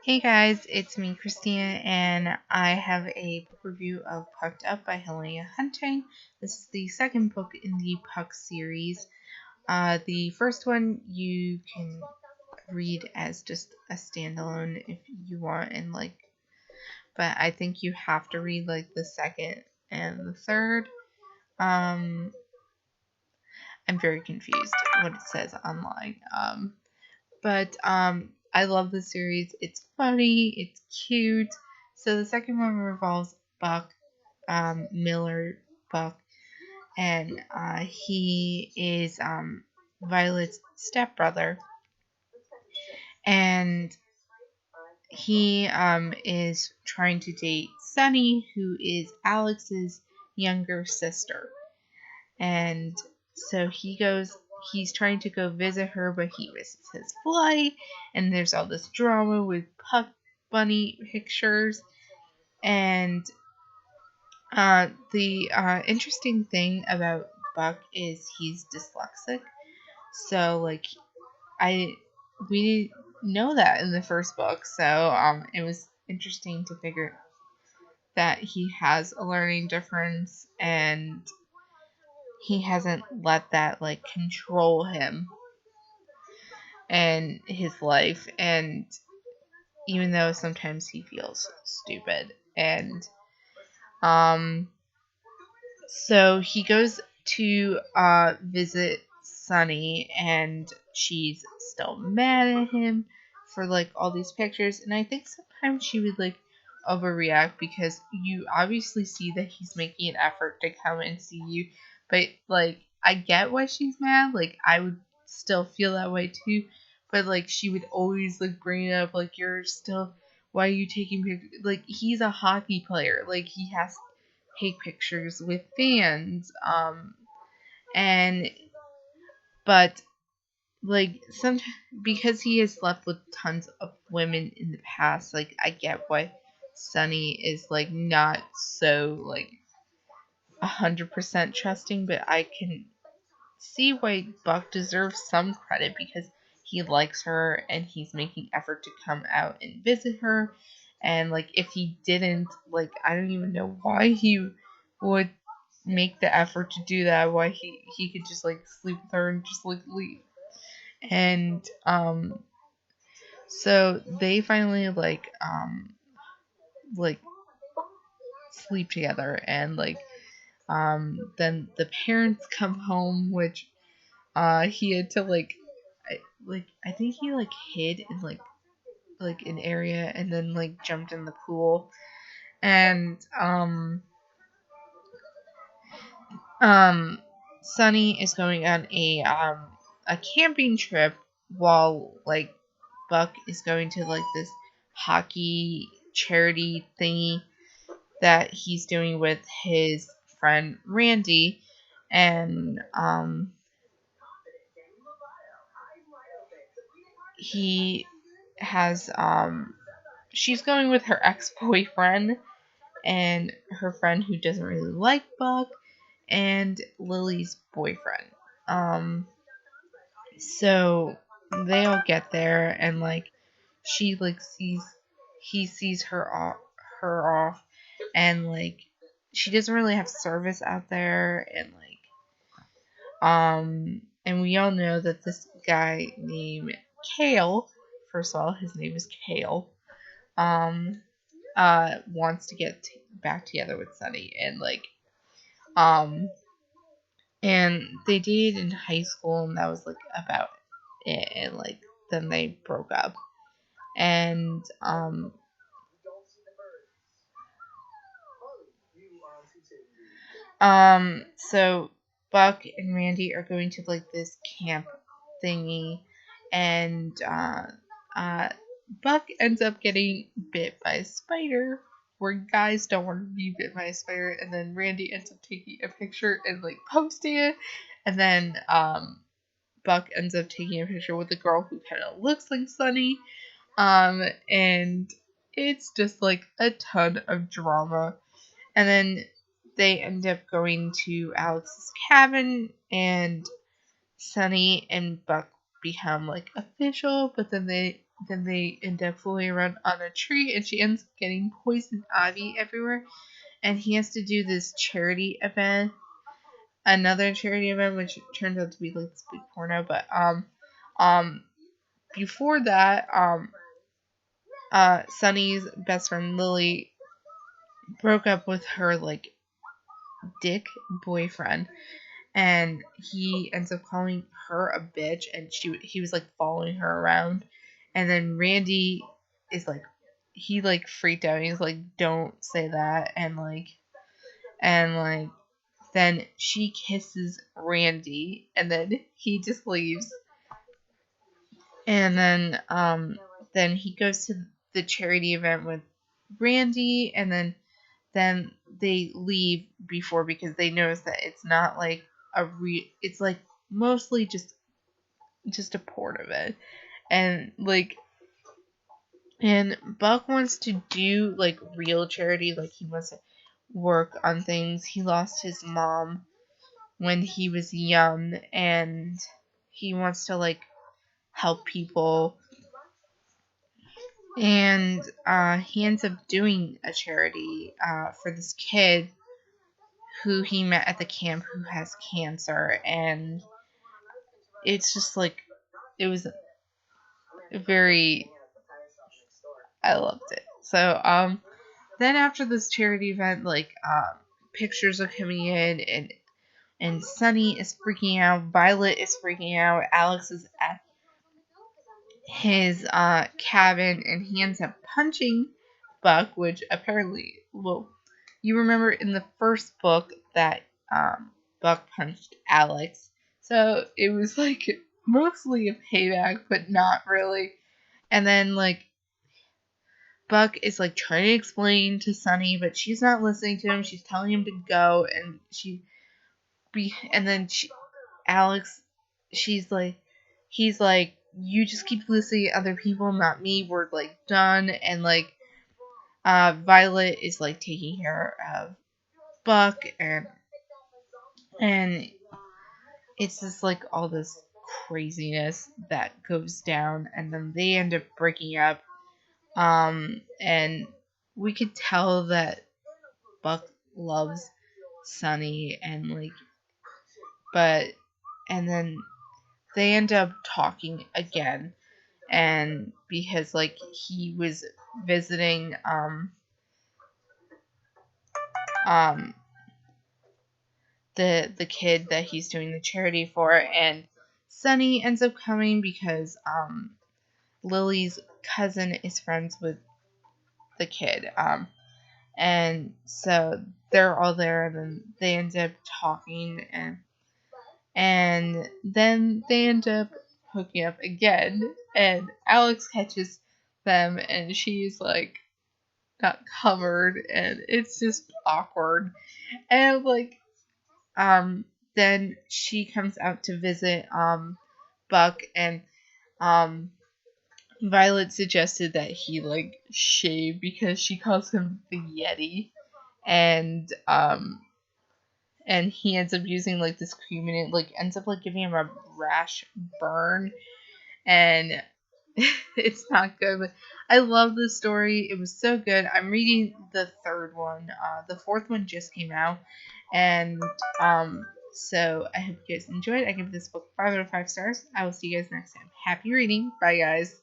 Hey guys, it's me, Christina, and I have a book review of Pucked Up by Helena Hunting. This is the second book in the Puck series. The first one you can read as just a standalone if you want, but I think you have to read the second and the third. I'm very confused what it says online. But I love the series. It's funny, it's cute. So the second one revolves Buck, Miller Buck, and he is Violet's stepbrother, and he is trying to date Sunny, who is Alex's younger sister. And so he's trying to go visit her, but he misses his flight, and there's all this drama with Puck Bunny pictures. And the interesting thing about Buck is he's dyslexic. So, I we didn't know that in the first book, so it was interesting to figure that he has a learning difference, and he hasn't let that control him and his life. And even though sometimes he feels stupid, and um so he goes to visit Sunny, and she's still mad at him for all these pictures. And I think sometimes she would overreact, because you obviously see that he's making an effort to come and see you. But I get why she's mad. I would still feel that way too. But she would always bring it up, you're still, why are you taking pictures? He's a hockey player. He has take pictures with fans, and but sometimes, because he has slept with tons of women in the past, I get why Sunny is not so 100% trusting. But I can see why Buck deserves some credit, because he likes her and he's making effort to come out and visit her. And if he didn't, I don't even know why he would make the effort to do that, why he could just sleep with her and just leave. And so they finally like sleep together. And then the parents come home, which he had to I think he hid in an area, and then jumped in the pool. And Sunny is going on a camping trip, while Buck is going to this hockey charity thingy that he's doing with his friend Randy. And he has she's going with her ex-boyfriend and her friend who doesn't really like Buck, and Lily's boyfriend. So they all get there, and she sees her off, and she doesn't really have service out there. And and we all know that this guy named Kale, first of all, his name is Kale, wants to get back together with Sunny. And and they dated in high school, and that was about it. And then they broke up. And so Buck and Randy are going to this camp thingy. And Buck ends up getting bit by a spider, where guys don't want to be bit by a spider. And then Randy ends up taking a picture and posting it. And then Buck ends up taking a picture with a girl who kind of looks like Sunny. And it's just a ton of drama. And then they end up going to Alex's cabin, and Sunny and Buck become official. But then then they end up fooling around on a tree, and she ends up getting poison ivy everywhere. And he has to do this charity event, another charity event, which turns out to be like this big porno. But um, before that, Sunny's best friend Lily broke up with her like dick boyfriend, and he ends up calling her a bitch, and he was like following her around, and then Randy is like, he like freaked out. He's like, don't say that, and then she kisses Randy, and then he just leaves, and then he goes to the charity event with Randy, and then they leave before, because they notice that it's not like it's like mostly just a port of it, and and Buck wants to do like real charity, like he wants to work on things. He lost his mom when he was young, and he wants to like help people, and he ends up doing a charity for this kid who he met at the camp who has cancer, and it's just like, it was very, I loved it. So then after this charity event, pictures are coming in, and Sunny is freaking out, Violet is freaking out, Alex is at his cabin, and he ends up punching Buck, which apparently, well, you remember in the first book that Buck punched Alex, so it was like mostly a payback, but not really. And then Buck is like trying to explain to Sunny, but she's not listening to him. She's telling him to go, and Alex, he's like, you just keep listening to other people, not me. We're like done, and Violet is like taking care of Buck, and it's just like all this craziness that goes down, and then they end up breaking up. And we could tell that Buck loves Sunny, and then they end up talking again, and because he was visiting um the kid that he's doing the charity for, and Sunny ends up coming because Lily's cousin is friends with the kid, and so they're all there, and then they end up talking, and then they end up hooking up again, and Alex catches them, and she's like not covered, and it's just awkward, and then she comes out to visit Buck, and um Violet suggested that he shave, because she calls him the Yeti, and he ends up using this cream, and it ends up giving him a rash burn, and it's not good. But I love this story. It was so good. I'm reading the third one. The fourth one just came out, and so I hope you guys enjoyed. I give this book 5 out of 5 stars. I will see you guys next time. Happy reading. Bye, guys.